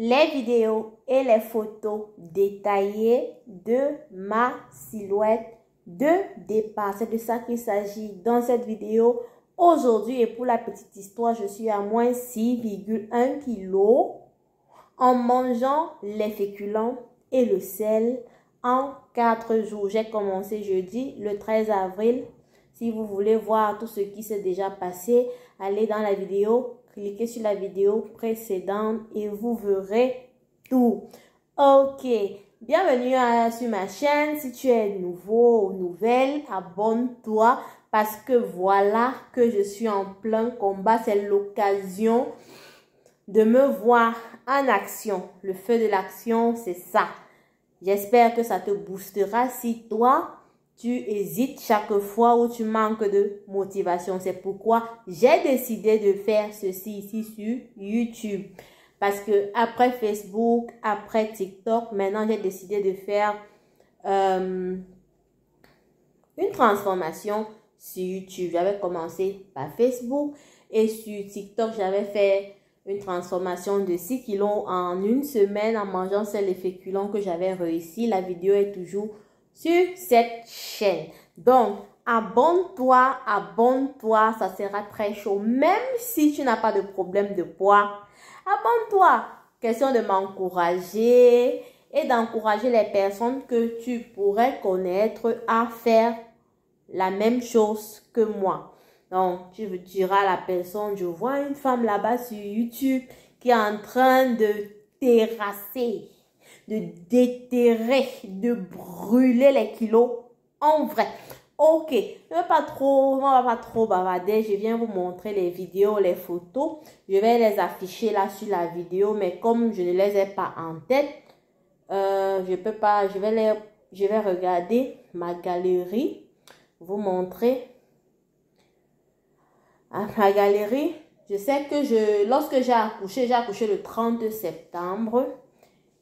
les vidéos et les photos détaillées de ma silhouette de départ. C'est de ça qu'il s'agit dans cette vidéo aujourd'hui. Et pour la petite histoire, je suis à moins 6,1 kg en mangeant les féculents et le sel en 4 jours. J'ai commencé jeudi, le 13 avril. Si vous voulez voir tout ce qui s'est déjà passé, allez dans la vidéo, cliquez sur la vidéo précédente et vous verrez tout. Ok, bienvenue sur ma chaîne. Si tu es nouveau ou nouvelle, abonne-toi parce que voilà que je suis en plein combat. C'est l'occasion de me voir en action. Le feu de l'action, c'est ça. J'espère que ça te boostera si toi, tu hésites chaque fois où tu manques de motivation. C'est pourquoi j'ai décidé de faire ceci ici sur YouTube. Parce que après Facebook, après TikTok, maintenant j'ai décidé de faire une transformation sur YouTube. J'avais commencé par Facebook et sur TikTok, j'avais fait une transformation de 6 kilos en une semaine en mangeant sel et féculents que j'avais réussi. La vidéo est toujours sur cette chaîne. Donc, abonne-toi, ça sera très chaud. Même si tu n'as pas de problème de poids, abonne-toi. Question de m'encourager et d'encourager les personnes que tu pourrais connaître à faire la même chose que moi. Donc, tu diras à la personne, je vois une femme là-bas sur YouTube qui est en train de terrasser, de déterrer, de brûler les kilos en vrai. Ok, on va pas trop bavarder. Je viens vous montrer les vidéos, les photos. Je vais les afficher là sur la vidéo, mais comme je ne les ai pas en tête, je peux pas. Je vais regarder ma galerie, vous montrer. À ma galerie, je sais que lorsque j'ai accouché le 30 septembre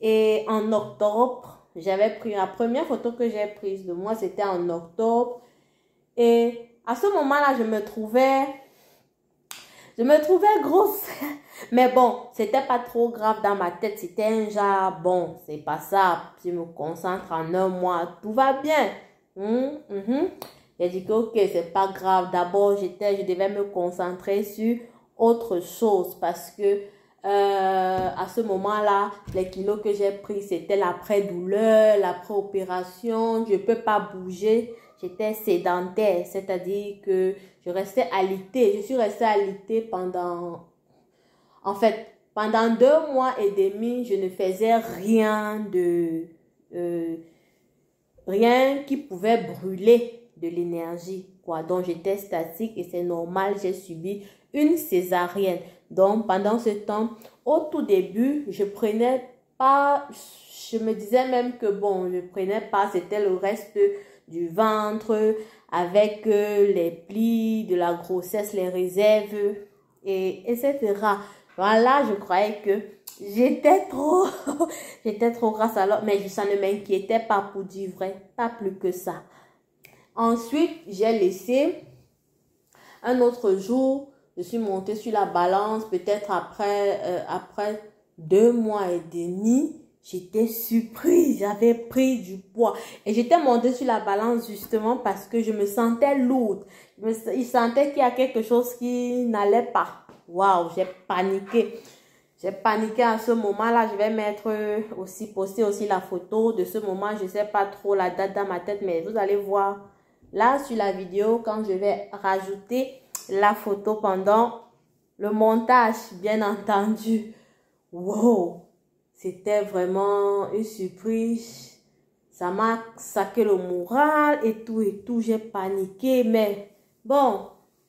et en octobre, j'avais pris la première photo que j'ai prise de moi, c'était en octobre et à ce moment-là, je me trouvais grosse, mais bon, c'était pas trop grave dans ma tête, c'était un genre, bon, c'est pas ça, je me concentre en un mois, tout va bien. J'ai dit que ok, c'est pas grave. D'abord, je devais me concentrer sur autre chose parce que à ce moment-là, les kilos que j'ai pris, c'était l'après-douleur, l'après-opération. Je peux pas bouger. J'étais sédentaire, c'est-à-dire que je restais alitée. Je suis restée alitée pendant 2 mois et demi. Je ne faisais rien qui pouvait brûler de l'énergie, quoi. Donc, j'étais statique et c'est normal, j'ai subi une césarienne. Donc, pendant ce temps, au tout début, je me disais même que bon, je prenais pas, c'était le reste du ventre avec les plis de la grossesse, les réserves, etc. Voilà, je croyais que j'étais trop grasse alors, mais ça ne m'inquiétait pas pour dire vrai, pas plus que ça. Ensuite, j'ai laissé un autre jour, je suis montée sur la balance, peut-être après 2 mois et demi, j'étais surprise, j'avais pris du poids. Et j'étais montée sur la balance justement parce que je me sentais lourde. Je sentais qu'il y a quelque chose qui n'allait pas. Waouh, j'ai paniqué. J'ai paniqué à ce moment-là. Je vais poster aussi la photo de ce moment. Je ne sais pas trop la date dans ma tête, mais vous allez voir là sur la vidéo quand je vais rajouter la photo pendant le montage, bien entendu. Wow, c'était vraiment une surprise. Ça m'a saqué le moral et tout. J'ai paniqué, mais bon.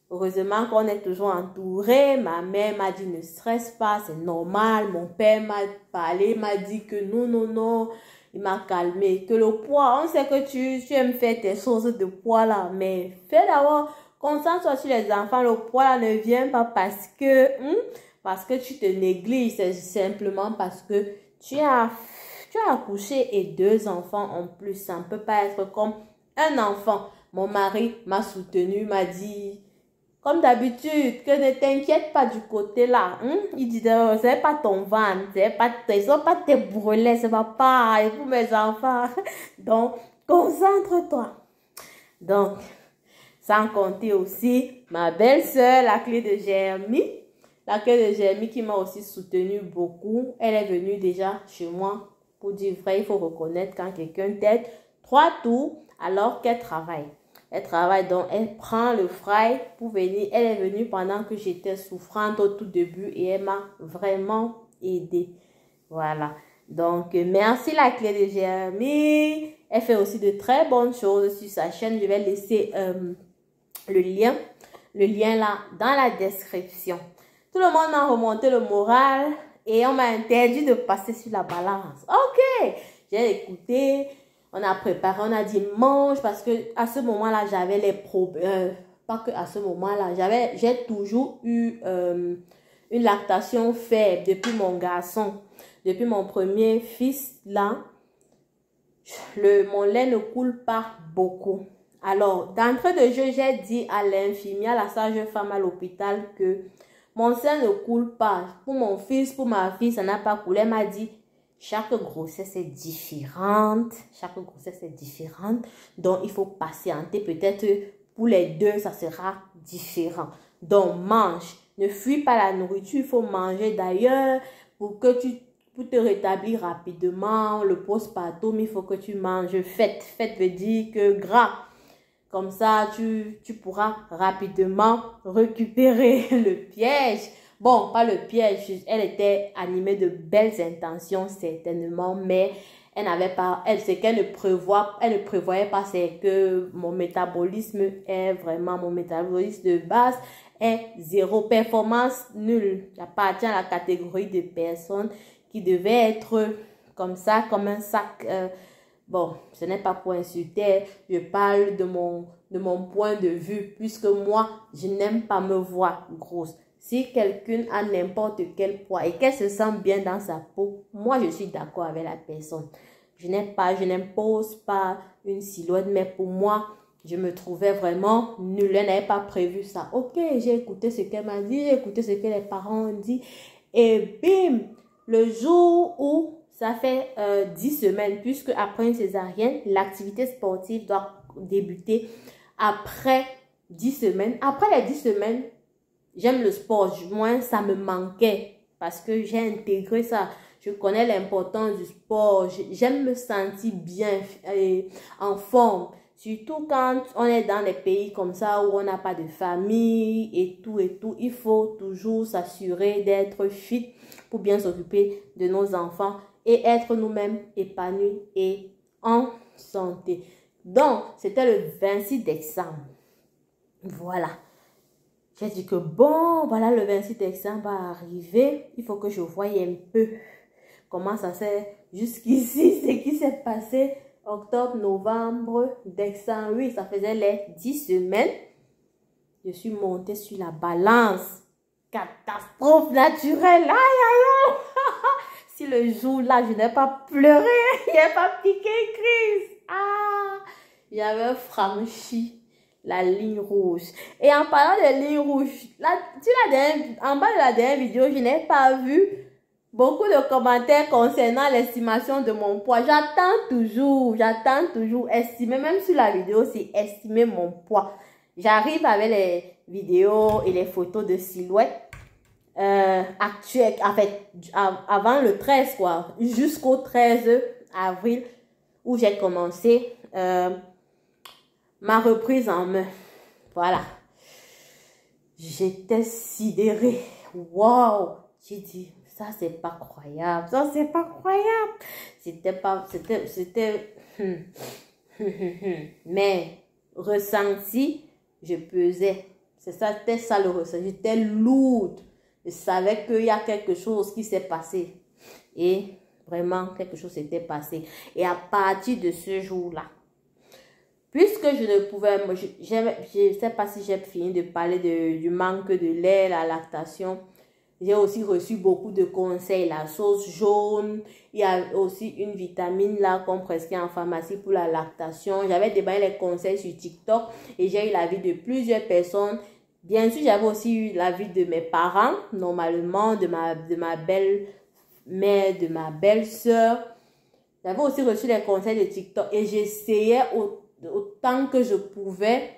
Heureusement qu'on est toujours entouré. Ma mère m'a dit ne stresse pas, c'est normal. Mon père m'a parlé, m'a dit que non. Il m'a calmé. Que le poids, on sait que tu aimes faire tes choses de poids là. Mais fais d'abord, concentre-toi sur les enfants. Le poids là ne vient pas parce que tu te négliges. C'est simplement parce que tu as accouché et 2 enfants en plus. Ça ne peut pas être comme un enfant. Mon mari m'a soutenu, m'a dit... comme d'habitude, que ne t'inquiète pas du côté là. Il dit, c'est pas ton ventre, ils sont pas tes brûlés, c'est pas et pour mes enfants. Donc, concentre-toi. Donc, sans compter aussi ma belle-sœur, la clé de Jérémie. La clé de Jérémie qui m'a aussi soutenue beaucoup. Elle est venue déjà chez moi. Pour dire vrai, il faut reconnaître quand quelqu'un t'aide 3 tours alors qu'elle travaille. Elle travaille donc, elle prend le fly pour venir. Elle est venue pendant que j'étais souffrante au tout début et elle m'a vraiment aidée. Voilà. Donc, merci la clé de Jérémie. Elle fait aussi de très bonnes choses sur sa chaîne. Je vais laisser le lien là dans la description. Tout le monde m'a remonté le moral et on m'a interdit de passer sur la balance. Ok, j'ai écouté, on a préparé, on a dit mange parce que à ce moment-là j'avais les problèmes. Pas que à ce moment-là, j'ai toujours eu une lactation faible depuis mon garçon, depuis mon premier fils là. Mon lait ne coule pas beaucoup. Alors, d'entrée de jeu, j'ai dit à l'infirmière, à la sage-femme à l'hôpital que mon sein ne coule pas. Pour mon fils, pour ma fille, ça n'a pas coulé. Elle m'a dit, chaque grossesse est différente. Chaque grossesse est différente. Donc, il faut patienter. Peut-être pour les deux, ça sera différent. Donc, mange. Ne fuis pas la nourriture. Il faut manger d'ailleurs pour te rétablir rapidement. Le postpartum, il faut que tu manges. Fête veut dire que gras. Comme ça, tu pourras rapidement récupérer le piège. Bon, pas le piège. Elle était animée de belles intentions, certainement. Mais elle n'avait pas... ce qu'elle ne prévoyait pas, c'est que mon métabolisme de base est zéro. Performance nulle. J'appartiens à la catégorie de personnes qui devaient être comme ça, comme un sac... Bon, ce n'est pas pour insulter, je parle de mon point de vue, puisque moi, je n'aime pas me voir grosse. Si quelqu'un a n'importe quel poids et qu'elle se sent bien dans sa peau, moi, je suis d'accord avec la personne. Je n'impose pas une silhouette, mais pour moi, je me trouvais vraiment nulle. Elle n'avait pas prévu ça. Ok, j'ai écouté ce qu'elle m'a dit, j'ai écouté ce que les parents ont dit, et bim, le jour où ça fait 10 semaines, puisque après une césarienne, l'activité sportive doit débuter après 10 semaines. Après les 10 semaines, j'aime le sport. Du moins, ça me manquait parce que j'ai intégré ça. Je connais l'importance du sport. J'aime me sentir bien et en forme. Surtout quand on est dans des pays comme ça où on n'a pas de famille et tout. Il faut toujours s'assurer d'être fit pour bien s'occuper de nos enfants et être nous-mêmes épanouis et en santé. Donc, c'était le 26 décembre. Voilà. J'ai dit que bon, voilà, le 26 décembre va arriver. Il faut que je voie un peu comment ça s'est jusqu'ici, ce qui s'est passé. Octobre, novembre, décembre. Oui, ça faisait les 10 semaines. Je suis montée sur la balance. Catastrophe naturelle. Aïe, aïe, aïe. Si le jour-là, je n'ai pas pleuré, je n'ai pas piqué crise. Ah, j'avais franchi la ligne rouge. Et en parlant de ligne rouge, là, en bas de la dernière vidéo, je n'ai pas vu beaucoup de commentaires concernant l'estimation de mon poids. J'attends toujours estimer, même sur la vidéo, c'est estimer mon poids. J'arrive avec les vidéos et les photos de silhouette. Actuel, en fait, avant le 13, quoi, jusqu'au 13 avril, où j'ai commencé ma reprise en main. Voilà. J'étais sidérée. Waouh! J'ai dit, ça, c'est pas croyable. Ça, c'est pas croyable. C'était... Mais, ressenti, je pesais. C'était ça le ressenti. J'étais lourde. Je savais qu'il y a quelque chose qui s'est passé. Et vraiment, quelque chose s'était passé. Et à partir de ce jour-là, puisque je ne pouvais... Je ne sais pas si j'ai fini de parler du manque de lait, la lactation. J'ai aussi reçu beaucoup de conseils. La sauce jaune. Il y a aussi une vitamine là qu'on prescrit en pharmacie pour la lactation. J'avais déballé les conseils sur TikTok. Et j'ai eu l'avis de plusieurs personnes Bien sûr, j'avais aussi eu l'avis de mes parents, normalement, de ma belle-mère, de ma belle-sœur. J'avais aussi reçu les conseils de TikTok et j'essayais autant que je pouvais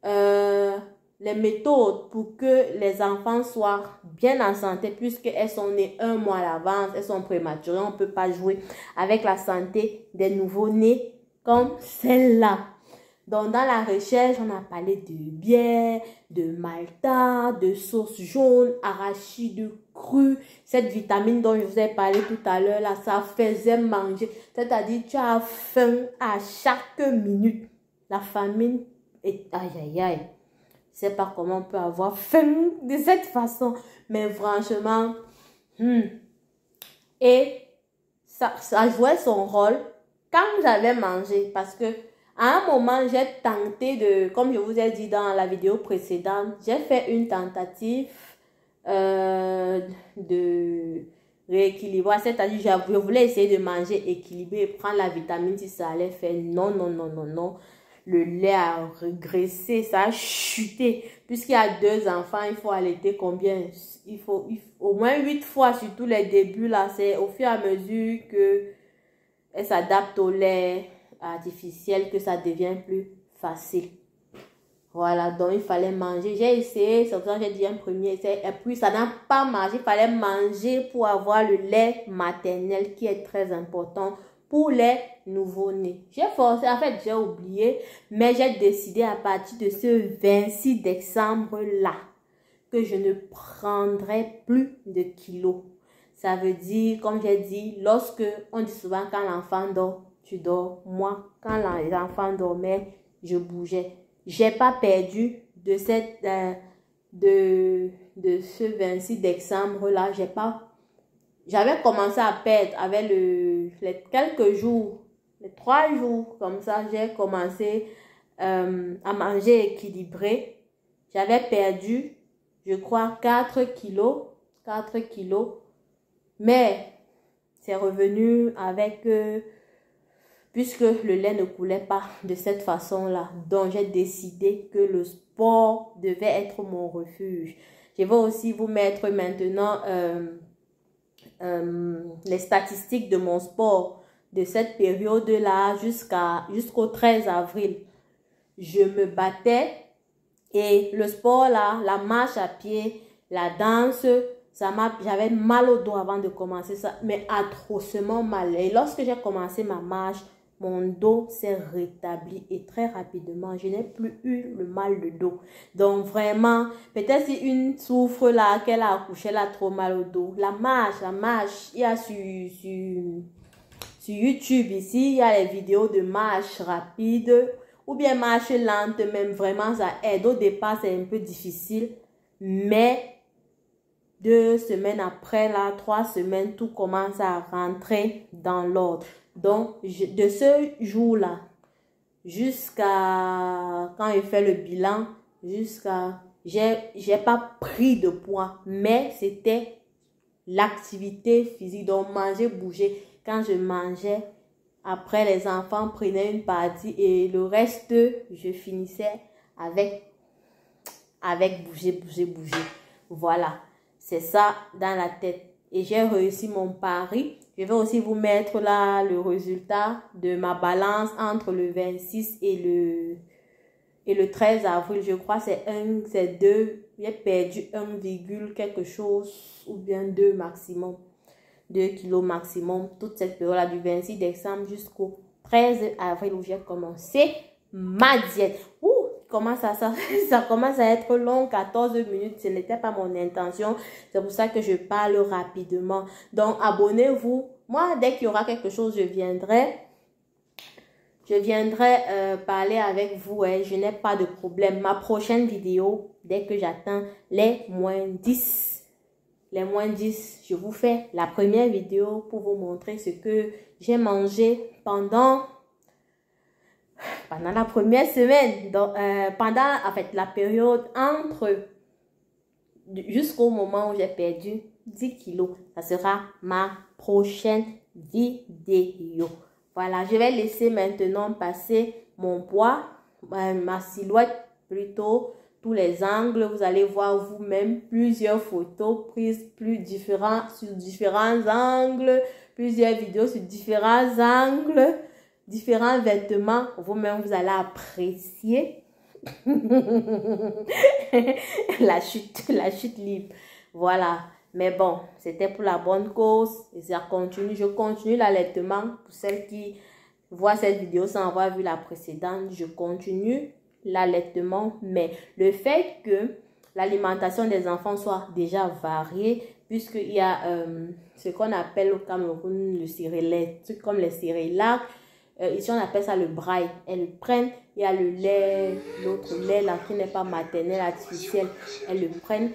les méthodes pour que les enfants soient bien en santé, puisqu'elles sont nées 1 mois à l'avance, elles sont prématurées, on ne peut pas jouer avec la santé des nouveau-nés comme celle-là. Donc, dans la recherche, on a parlé de bière, de malta, de sauce jaune, arachide cru, cette vitamine dont je vous ai parlé tout à l'heure, là, ça faisait manger. C'est-à-dire, tu as faim à chaque minute. La famine est... Aïe, aïe, aïe. Je ne sais pas comment on peut avoir faim de cette façon. Mais franchement... Et ça jouait son rôle quand j'avais mangé. Parce que à un moment, j'ai tenté de... Comme je vous ai dit dans la vidéo précédente, j'ai fait une tentative de rééquilibrer. C'est-à-dire, je voulais essayer de manger équilibré et prendre la vitamine si ça allait faire. Non, non, non, non, non. Le lait a régressé, ça a chuté. Puisqu'il y a 2 enfants, il faut allaiter combien? Il faut au moins 8 fois, surtout les débuts là. C'est au fur et à mesure que elle s'adapte au lait artificiel que ça devient plus facile. Voilà, donc il fallait manger. J'ai essayé, c'est pour ça que j'ai dit un premier essai. Et puis ça n'a pas marché. Il fallait manger pour avoir le lait maternel qui est très important pour les nouveau-nés. J'ai forcé, en fait j'ai oublié, mais j'ai décidé à partir de ce 26 décembre-là que je ne prendrai plus de kilos. Ça veut dire, comme j'ai dit, lorsque on dit souvent quand l'enfant dort, tu dors. Moi, quand les enfants dormaient, je bougeais. J'ai pas perdu de ce 26 décembre-là. J'avais commencé à perdre avec les quelques jours, les 3 jours, comme ça, j'ai commencé à manger équilibré. J'avais perdu, je crois, 4 kilos. Mais c'est revenu avec... puisque le lait ne coulait pas de cette façon-là. Donc, j'ai décidé que le sport devait être mon refuge. Je vais aussi vous mettre maintenant les statistiques de mon sport de cette période-là jusqu'au 13 avril. Je me battais et le sport là, la marche à pied, la danse, j'avais mal au dos avant de commencer ça, mais atrocement mal. Et lorsque j'ai commencé ma marche, mon dos s'est rétabli et très rapidement, je n'ai plus eu le mal de dos. Donc vraiment, peut-être si une souffre là, qu'elle a accouché, elle a trop mal au dos. La marche, il y a sur YouTube ici, il y a les vidéos de marche rapide ou bien marche lente, même vraiment ça aide. Au départ, c'est un peu difficile, mais 2 semaines après, là, 3 semaines, tout commence à rentrer dans l'ordre. Donc, de ce jour-là, jusqu'à quand il fait le bilan, j'ai pas pris de poids, mais c'était l'activité physique, donc manger, bouger. Quand je mangeais, après les enfants prenaient une partie et le reste, je finissais avec bouger. Voilà, c'est ça dans la tête. Et j'ai réussi mon pari. Je vais aussi vous mettre là le résultat de ma balance entre le 26 et le 13 avril. Je crois c'est 2. J'ai perdu 1, quelque chose ou bien 2 maximum. 2 kilos maximum. Toute cette période-là du 26 décembre jusqu'au 13 avril où j'ai commencé ma diète. Ça commence à être long, 14 minutes, ce n'était pas mon intention, c'est pour ça que je parle rapidement. Donc, abonnez-vous. Moi, dès qu'il y aura quelque chose, je viendrai parler avec vous. Je n'ai pas de problème. Ma prochaine vidéo, dès que j'atteins les moins 10, je vous fais la première vidéo pour vous montrer ce que j'ai mangé pendant la première semaine, donc, pendant en fait la période jusqu'au moment où j'ai perdu 10 kilos. Ça sera ma prochaine vidéo. Voilà, je vais laisser maintenant passer mon poids, ma silhouette plutôt. tous les angles. Vous allez voir vous-même plusieurs photos prises sur différents angles, plusieurs vidéos sur différents angles, différents vêtements. Vous-même, vous allez apprécier la chute libre. Voilà. Mais bon, c'était pour la bonne cause. Et ça continue. Je continue l'allaitement. Pour celles qui voient cette vidéo sans avoir vu la précédente, je continue l'allaitement. Mais le fait que l'alimentation des enfants soit déjà variée, puisqu'il y a ce qu'on appelle au Cameroun le céréales, comme les céréales. Ici, on appelle ça le braille. Elles prennent, il y a le lait, l'autre lait là qui n'est pas maternel, artificiel. Elles prennent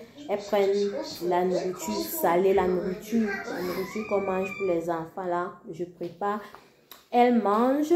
la nourriture salée, la nourriture qu'on mange pour les enfants là. Je prépare. Elles mangent.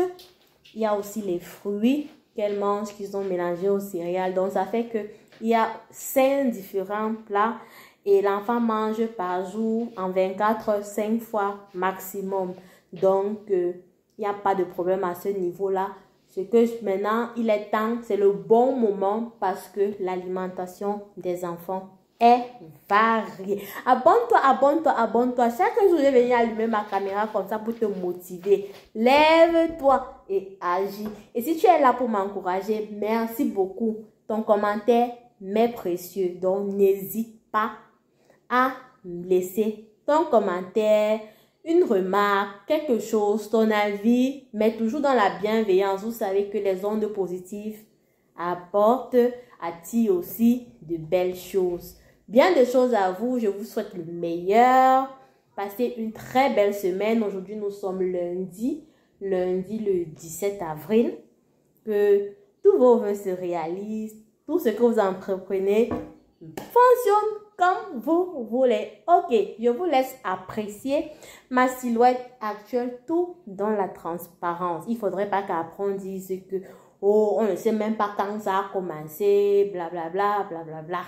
Il y a aussi les fruits qu'elles mangent qui sont mélangés aux céréales. Donc, ça fait que il y a 5 différents plats. Et l'enfant mange par jour en 24 heures, 5 fois maximum. Donc, il n'y a pas de problème à ce niveau-là. Ce que maintenant, il est temps, c'est le bon moment parce que l'alimentation des enfants est variée. Abonne-toi, abonne-toi, abonne-toi. Chaque jour, je vais venir allumer ma caméra comme ça pour te motiver. Lève-toi et agis. Et si tu es là pour m'encourager, merci beaucoup. Ton commentaire m'est précieux. Donc, n'hésite pas à laisser ton commentaire, une remarque, quelque chose, ton avis, mais toujours dans la bienveillance. Vous savez que les ondes positives attirent aussi de belles choses. Bien de choses à vous. Je vous souhaite le meilleur. Passez une très belle semaine. Aujourd'hui, nous sommes lundi le 17 avril. Que tous vos vœux se réalisent. Tout ce que vous entreprenez fonctionne comme vous voulez. Ok, je vous laisse apprécier ma silhouette actuelle tout dans la transparence. Il ne faudrait pas qu'après on dise que oh, on ne sait même pas quand ça a commencé, blablabla, blablabla.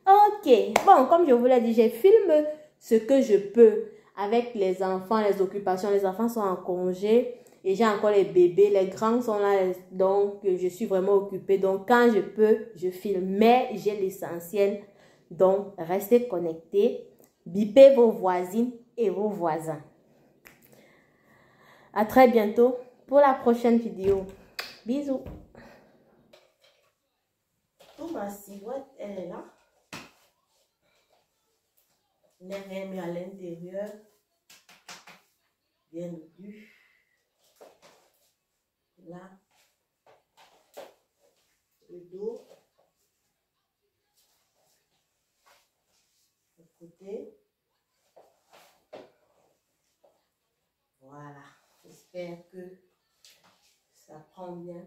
Ok, bon, comme je vous l'ai dit, je filme ce que je peux avec les enfants, les occupations. Les enfants sont en congé et j'ai encore les bébés. Les grands sont là, donc je suis vraiment occupée. Donc, quand je peux, je filme. Mais j'ai l'essentiel. Donc, restez connectés. Bipez vos voisines et vos voisins. À très bientôt pour la prochaine vidéo. Bisous. Toute ma silhouette, elle est là. Je n'ai rien mis à l'intérieur. Bien nu. Là. Le dos. Le côté. Voilà. J'espère que ça prend bien.